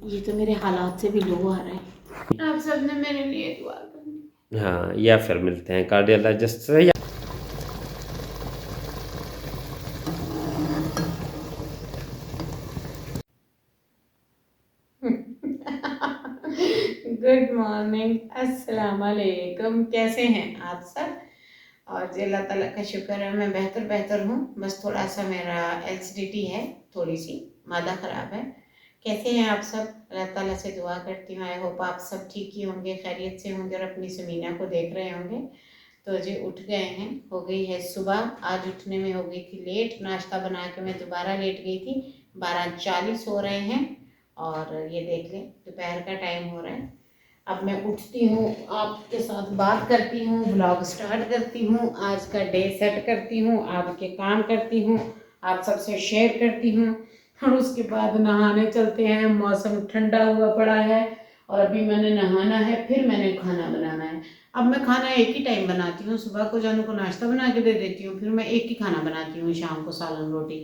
ये तो मेरे हालात से भी लो आ रहा है। आप सबने मेरे लिए दुआ करनी। हाँ, या फिर मिलते हैं कार्डियोलॉजिस्ट से। गुड मॉर्निंग, अस्सलाम वालेकुम। कैसे हैं आप सब? और जी अल्लाह ताला का शुक्र है मैं बेहतर हूँ। बस थोड़ा सा मेरा एसिडिटी है, थोड़ी सी मादा ख़राब है। कैसे हैं आप सब? अल्लाह ताला से दुआ करती हूँ, आई होप आप सब ठीक ही होंगे, खैरियत से होंगे और अपनी समीना को देख रहे होंगे। तो जी उठ गए हैं, हो गई है सुबह। आज उठने में हो गई थी लेट, नाश्ता बना के मैं दोबारा लेट गई थी। 12:40 हो रहे हैं और ये देख लें दोपहर का टाइम हो रहा है। अब मैं उठती हूँ, आपके साथ बात करती हूँ, व्लॉग स्टार्ट करती हूँ, आज का डे सेट करती हूँ, आपके काम करती हूँ, आप सबसे शेयर करती हूँ और उसके बाद नहाने चलते हैं। मौसम ठंडा हुआ पड़ा है और अभी मैंने नहाना है, फिर मैंने खाना बनाना है। अब मैं खाना एक ही टाइम बनाती हूँ, सुबह को जानू को नाश्ता बना के दे देती हूँ, फिर मैं एक ही खाना बनाती हूँ शाम को सालन रोटी।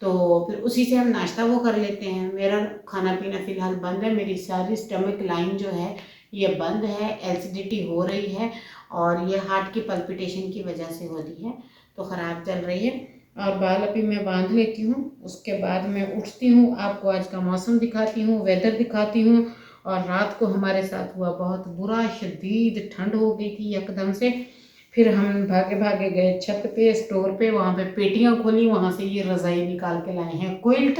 तो फिर उसी से हम नाश्ता वो कर लेते हैं। मेरा खाना पीना फ़िलहाल बंद है, मेरी सारी स्टमक लाइन जो है ये बंद है, एसिडिटी हो रही है और ये हार्ट की पल्पिटेशन की वजह से होती है, तो ख़राब चल रही है। और बाल अभी मैं बांध लेती हूँ, उसके बाद मैं उठती हूँ, आपको आज का मौसम दिखाती हूँ, वेदर दिखाती हूँ। और रात को हमारे साथ हुआ बहुत बुरा, शदीद ठंड हो गई थी एकदम से। फिर हम भागे भागे गए छत पे, स्टोर पे, वहाँ पे पेटियाँ खोली, वहाँ से ये रज़ाई निकाल के लाए हैं क्विल्ट,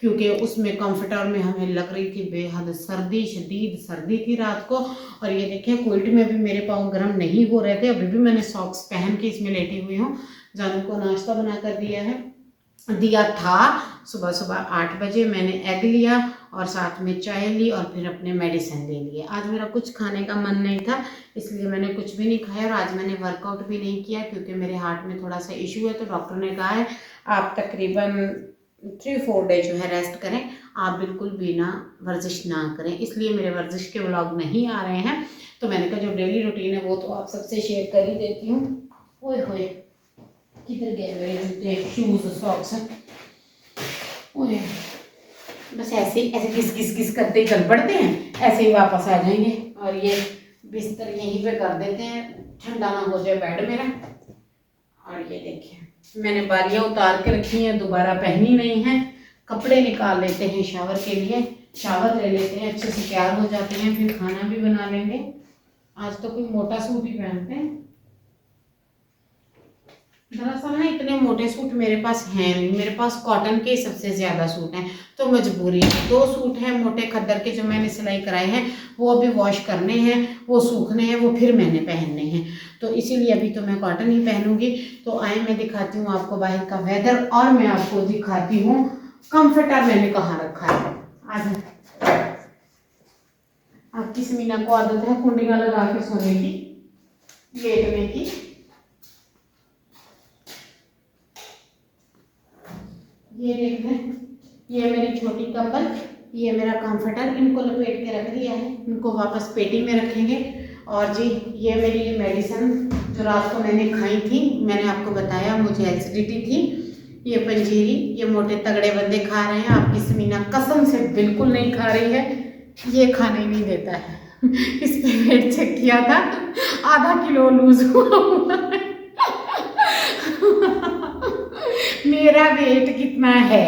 क्योंकि उसमें कंफर्टर में हमें लग रही थी बेहद सर्दी, शदीद सर्दी थी रात को। और ये देखिए क्विल्ट में भी मेरे पाँव गर्म नहीं हो रहे थे, अभी भी मैंने सॉक्स पहन के इसमें लेटी हुई हूँ। जानू को नाश्ता बना कर दिया था। सुबह सुबह 8 बजे मैंने एग लिया और साथ में चाय ली और फिर अपने मेडिसिन ले लिए। आज मेरा कुछ खाने का मन नहीं था, इसलिए मैंने कुछ भी नहीं खाया और आज मैंने वर्कआउट भी नहीं किया, क्योंकि मेरे हार्ट में थोड़ा सा इशू है। तो डॉक्टर ने कहा है आप तकरीबन 3-4 डे जो है रेस्ट करें, आप बिल्कुल भी ना वर्जिश ना करें। इसलिए मेरे वर्जिश के व्लॉग नहीं आ रहे हैं। तो मैंने कहा जो डेली रूटीन है वो तो आप सबसे शेयर कर ही देती हूँ। ओए होए, किधर गए मेरे जूते, शूज़, सॉक्स? ओए, बस ऐसे घिस घिस घिस करते ही चल पड़ते हैं, ऐसे ही वापस आ जाएंगे। और ये बिस्तर यहीं पे कर देते हैं, ठंडा ना हो जाए बेड मेरा। और ये देखिए मैंने बालियाँ उतार के रखी हैं, दोबारा पहनी नहीं है। कपड़े निकाल लेते हैं शावर के लिए, शावर ले लेते हैं, अच्छे से तैयार हो जाते हैं, फिर खाना भी बना लेंगे। आज तो कोई मोटा सूट ही पहनते हैं। दरअसल ना इतने मोटे सूट मेरे पास हैं नहीं, मेरे पास कॉटन के सबसे ज़्यादा सूट हैं। तो मजबूरी है, 2 सूट हैं मोटे खद्दर के जो मैंने सिलाई कराए हैं, वो अभी वॉश करने हैं, वो सूखने हैं, वो फिर मैंने पहनने हैं। तो इसीलिए अभी तो मैं कॉटन ही पहनूंगी। तो आए मैं दिखाती हूँ आपको बाहर का वेदर और मैं आपको दिखाती हूँ कम्फर्टर मैंने कहाँ रखा है। आज आपकी समीना को आदत है कुंडियाँ लगा के सोने की, लेटने की। ये देख लें, ये मेरी छोटी कंबल, ये मेरा कंफर्टर, इनको लपेट के रख दिया है, इनको वापस पेटी में रखेंगे। और जी ये मेरी मेडिसिन जो रात को मैंने खाई थी, मैंने आपको बताया मुझे एसिडिटी थी। ये पंजीरी, ये मोटे तगड़े बंदे खा रहे हैं, आपकी समीना कसम से बिल्कुल नहीं खा रही है, ये खाने नहीं देता है। इस पे वेट चेक किया था, आधा किलो लूज हुआ है। मेरा वेट कितना है?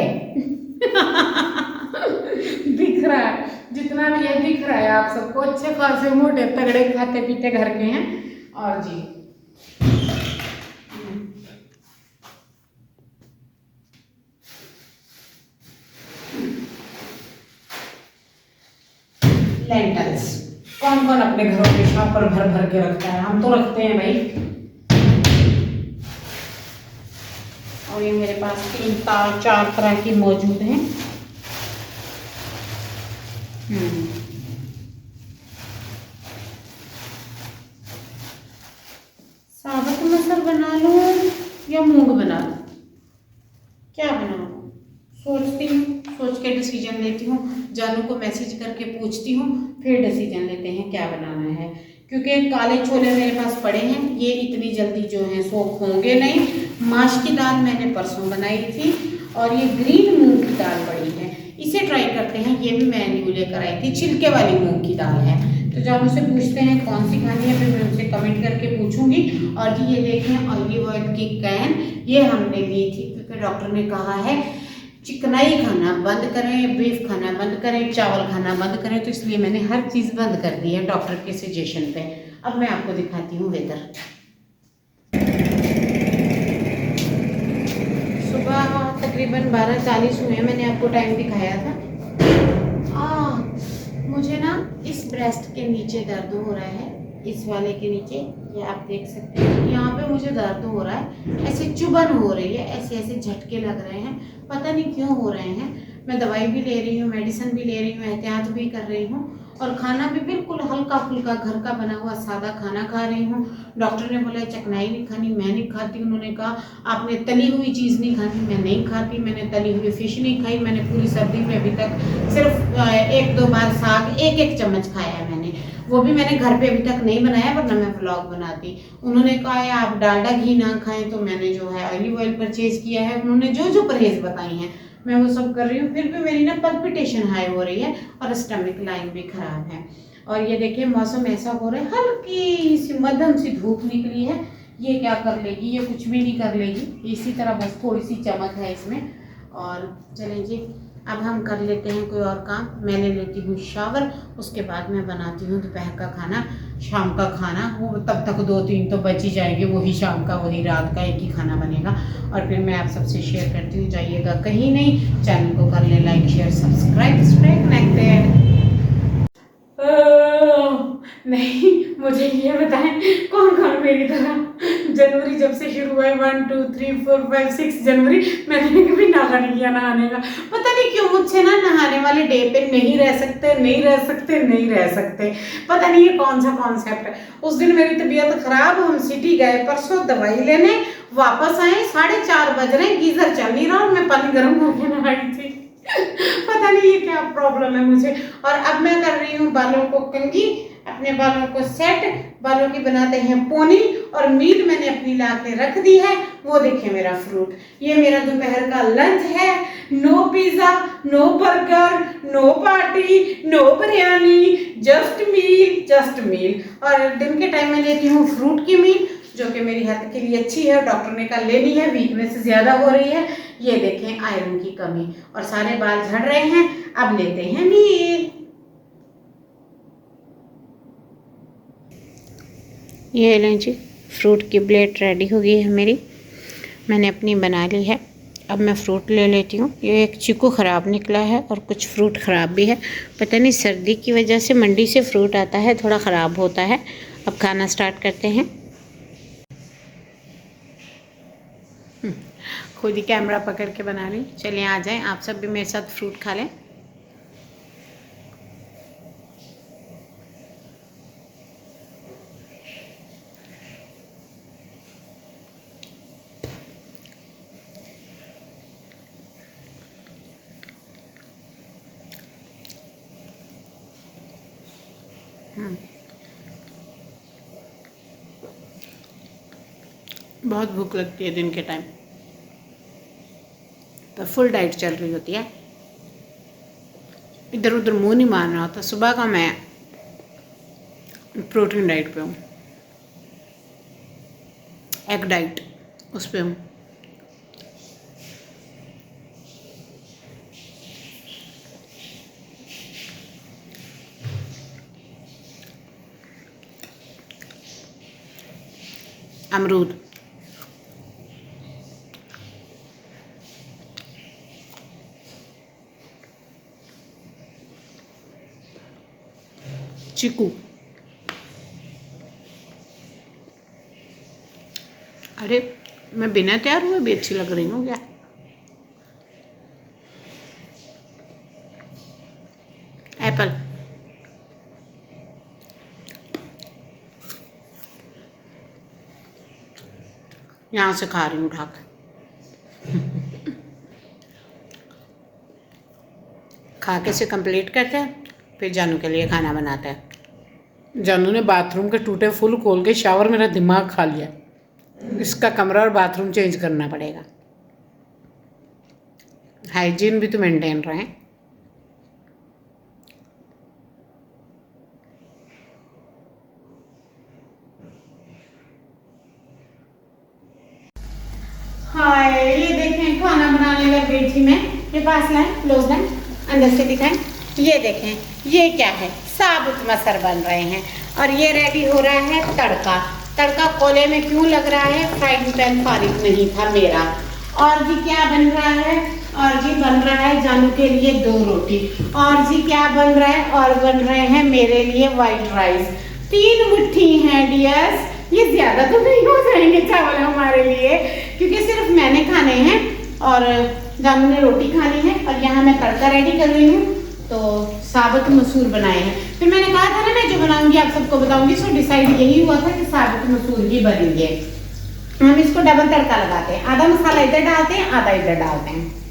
दिख रहा है, जितना भी है दिख रहा है आप सबको, अच्छे खासे मोटे तगड़े खाते पीते घर के हैं। और जी लेंटल्स, कौन कौन अपने घरों में शॉपर भर भर के रखता है? हम तो रखते हैं भाई। और ये मेरे पास 3-4 तरह की मौजूद हैं। साबुत मसर बना लूँ या मूंग बना लूँ, क्या बनाऊँ? सोचती हूँ, सोच के डिसीजन लेती हूँ, जानू को मैसेज करके पूछती हूँ, फिर डिसीजन लेते हैं क्या बनाना है। क्योंकि काले छोले मेरे पास पड़े हैं, ये इतनी जल्दी जो है सोख होंगे नहीं। माश की दाल मैंने परसों बनाई थी और ये ग्रीन मूंग की दाल पड़ी है, इसे ट्राई करते हैं। ये भी मैं न्यू लेकर आई थी, छिलके वाली मूंग की दाल है। तो जब उनसे पूछते हैं कौन सी खानी है, फिर मैं उनसे कमेंट करके पूछूंगी। और जी ये देखें ऑलिव ऑयल की कैन, ये हमने ली थी क्योंकि डॉक्टर ने कहा है चिकनाई खाना बंद करें, बीफ खाना बंद करें, चावल खाना बंद करें, तो इसलिए मैंने हर चीज़ बंद कर दी है डॉक्टर के सजेशन पे। अब मैं आपको दिखाती हूँ वेदर। सुबह तकरीबन 12:40 हुए, मैंने आपको टाइम दिखाया था। मुझे ना इस ब्रेस्ट के नीचे दर्द हो रहा है, इस वाले के नीचे, ये आप देख सकते हैं, यहाँ पे मुझे दर्द हो रहा है, ऐसे चुभन हो रही है, ऐसे ऐसे झटके लग रहे हैं, पता नहीं क्यों हो रहे हैं। मैं दवाई भी ले रही हूँ, मेडिसिन भी ले रही हूँ, एहतियात भी कर रही हूँ, और खाना भी बिल्कुल हल्का फुल्का घर का बना हुआ सादा खाना खा रही हूँ। डॉक्टर ने बोला चकनाई नहीं खानी, मैं नहीं खाती। उन्होंने कहा आपने तली हुई चीज़ नहीं खानी, मैं नहीं खाती। मैंने तली हुई फिश नहीं खाई। मैंने पूरी सर्दी में अभी तक सिर्फ 1-2 बार साग 1-1 चम्मच खाया है मैंने, वो भी मैंने घर पे अभी तक नहीं बनाया, वरना मैं व्लॉग बनाती। उन्होंने कहा है आप डालडा घी ना खाएं, तो मैंने जो है ऑलिव ऑयल परचेज किया है। उन्होंने जो जो परहेज बताई हैं मैं वो सब कर रही हूँ, फिर भी मेरी ना पल्पिटेशन हाई हो रही है और स्टमक लाइन भी खराब है। और ये देखिए मौसम ऐसा हो रहा है, हल्की सी मध्यम सी धूप निकली है, ये क्या कर लेगी, ये कुछ भी नहीं कर लेगी, इसी तरह बस थोड़ी सी चमक है इसमें। और चलें जी अब हम कर लेते हैं कोई और काम। मैं ले लेती हूँ शावर, उसके बाद मैं बनाती हूँ दोपहर का खाना, शाम का खाना। वो तब तक 2-3 तो बच ही जाएंगे, वही शाम का वही रात का एक ही खाना बनेगा। और फिर मैं आप सबसे शेयर करती हूँ, जाइएगा कहीं नहीं, चैनल को कर ले like share subscribe, stay connected. नहीं, मुझे ये बताएं कौन कौन मेरी तरह जनवरी जब से शुरू हुआ है 1 2 3 4 5 6 जनवरी मैंने कभी नागा नहीं किया नहाने का। पता नहीं क्यों मुझसे ना नहाने वाले डे पे नहीं रह सकते, नहीं रह सकते, नहीं रह सकते, पता नहीं ये कौन सा कॉन्सेप्ट है। उस दिन मेरी तबीयत खराब, हम सिटी गए परसों दवाई लेने, वापस आए 4:30 बज रहे, गीजर चल नहीं रहा और मैं पानी गर्म करके नहाई थी। पता नहीं ये क्या प्रॉब्लम है मुझे। और अब मैं कर रही हूँ बालों को कंघी, अपने बालों को सेट, बालों की बनाते हैं पोनी। और मील मैंने अपनी ला के रख दी है, वो देखिए मेरा फ्रूट। ये मेरा दोपहर का लंच है। No pizza, no burger, no party, no biryani, just meal, just meal. और दिन के टाइम में लेती हूँ फ्रूट की मील, जो कि मेरी हेल्थ के लिए अच्छी है। डॉक्टर ने कहा लेनी है, वीकनेस ज़्यादा हो रही है, ये देखें आयरन की कमी। और सारे बाल झड़ रहे हैं, अब लेते हैं मील। ये लें जी, फ्रूट की प्लेट रेडी हो गई है मेरी, मैंने अपनी बना ली है। अब मैं फ्रूट ले लेती हूँ। ये एक चीकू ख़राब निकला है और कुछ फ्रूट ख़राब भी है, पता नहीं सर्दी की वजह से मंडी से फ्रूट आता है थोड़ा ख़राब होता है। अब खाना स्टार्ट करते हैं। खुद ही कैमरा पकड़ के बना रही। चलिए आ जाएं, आप सब भी मेरे साथ फ्रूट खा लें। बहुत भूख लगती है दिन के टाइम, तो फुल डाइट चल रही होती है, इधर उधर मुंह नहीं मारना होता। सुबह का मैं प्रोटीन डाइट पे हूँ, एग डाइट उस पे हूँ। अमरूद, चीकू, अरे मैं बिना तैयार हुए भी अच्छी लग रही हूँ क्या? एप्पल, यहाँ से खा रही हूँ उठा के। खा के से कंप्लीट करते हैं, फिर जानू के लिए खाना बनाते हैं। जानू ने बाथरूम के टूटे फुल खोल के शावर मेरा दिमाग खा लिया। इसका कमरा और बाथरूम चेंज करना पड़ेगा। हाइजीन भी तो मेंटेन रहे। हाय, ये देखें खाना बनाने लग गई थी मैं। ये पास लाएं, क्लोज लाएं, अंदर से दिखाएं। ये देखें ये क्या है, साबुत मसर बन रहे हैं और ये रेडी हो रहा है तड़का। तड़का कोले में क्यों लग रहा है, फ्राइंग पैन फारिग नहीं था मेरा। और जी क्या बन रहा है, और जी बन रहा है जानू के लिए 2 रोटी। और जी क्या बन रहा है, और बन रहे हैं मेरे लिए वाइट राइस। 3 मुट्ठी हैं डियर्स, ये ज्यादा तो नहीं हो जाएंगे चावल हमारे लिए, क्योंकि सिर्फ मैंने खाने हैं और जानू ने रोटी खानी है। और यहाँ मैं तड़का रेडी कर रही हूँ, तो साबुत मसूर बनाए हैं। फिर मैंने कहा था ना मैं जो बनाऊंगी आप सबको बताऊंगी, सो डिसाइड यही हुआ था कि साबुत मसूर ही बनेंगे। हम इसको डबल तड़का लगाते हैं, आधा मसाला इधर डालते हैं, आधा इधर डालते हैं।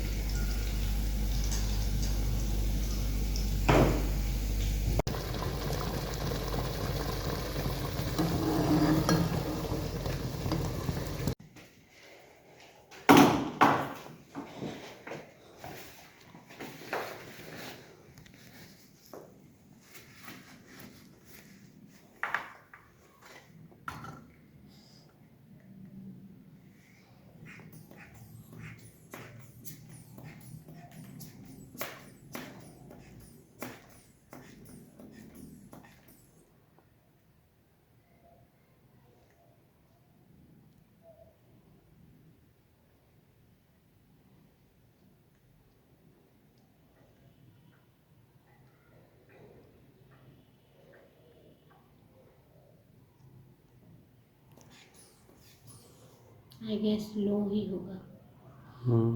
आई गेस लो ही होगा,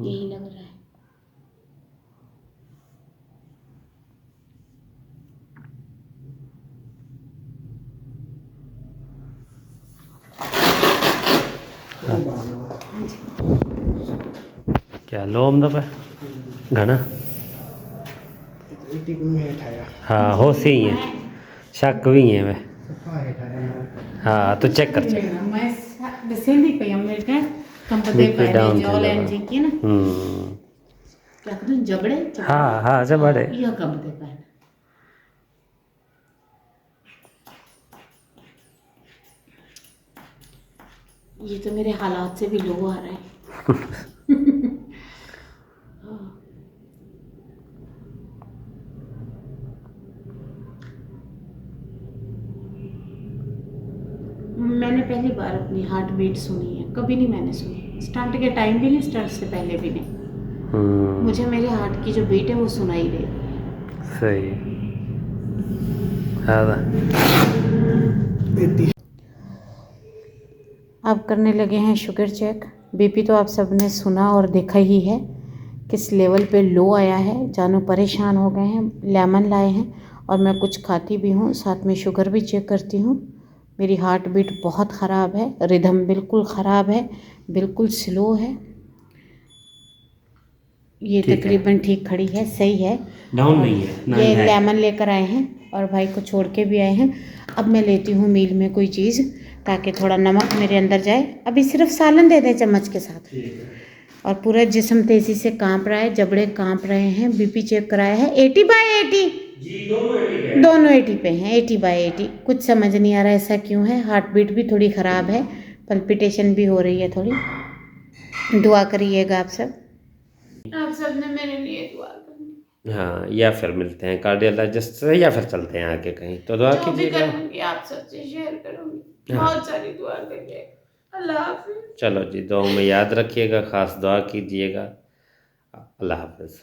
यही लग रहा है। क्या लो हम दबा घना हाँ हो सही है, शक भी है मैं। हाँ तो चेक कर चेक मैं बसेंदी पे अमेरिका कंपनी पे जॉल एंजिन की ना क्या कहते हैं जबड़े। हाँ हाँ जबड़े यह कंपनी पे ये तो मेरे हालात से भी लो आ रहा है। मैंने पहली बार अपनी हार्ट बीट सुनी है, कभी नहीं मैंने सुनी, स्टार्ट के टाइम भी नहीं, स्टार्ट से पहले भी नहीं। मुझे मेरे हार्ट की जो बीट है वो सुनाई दे। सही हाँ अब करने लगे हैं शुगर चेक। बीपी तो आप सबने सुना और देखा ही है किस लेवल पे लो आया है। जानू परेशान हो गए हैं। लेमन लाए हैं और मैं कुछ खाती भी हूँ, साथ में शुगर भी चेक करती हूँ। मेरी हार्ट बीट बहुत ख़राब है, रिदम बिल्कुल ख़राब है, बिल्कुल स्लो है। ये तकरीबन ठीक खड़ी है, सही है, डाउन नहीं है। ये लेमन लेकर आए हैं और भाई को छोड़ के भी आए हैं। अब मैं लेती हूँ मील में कोई चीज़ ताकि थोड़ा नमक मेरे अंदर जाए। अभी सिर्फ सालन दे दें चम्मच के साथ। और पूरा जिस्म तेज़ी से कांप रहा है, जबड़े कांप रहे हैं। बीपी चेक कराया है 80/80 जी, दोनों 80 पे हैं, 80/80। कुछ समझ नहीं आ रहा ऐसा क्यों है। हार्ट बीट भी थोड़ी ख़राब है, पल्पिटेशन भी हो रही है थोड़ी। दुआ करिएगा आप सब ने मेरे लिए दुआ करनी। हाँ या फिर मिलते हैं कार्डियोलॉजिस्ट से या फिर चलते हैं आगे कहीं, तो दुआ कीजिएगा। आप सबसे शेयर करूंगी, हाँ। बहुत सारी दुआ करिएगा। अल्लाह हाफिज़। चलो जी, दुआ में याद रखिएगा, ख़ास दुआ कीजिएगा। अल्लाह हाफिज़।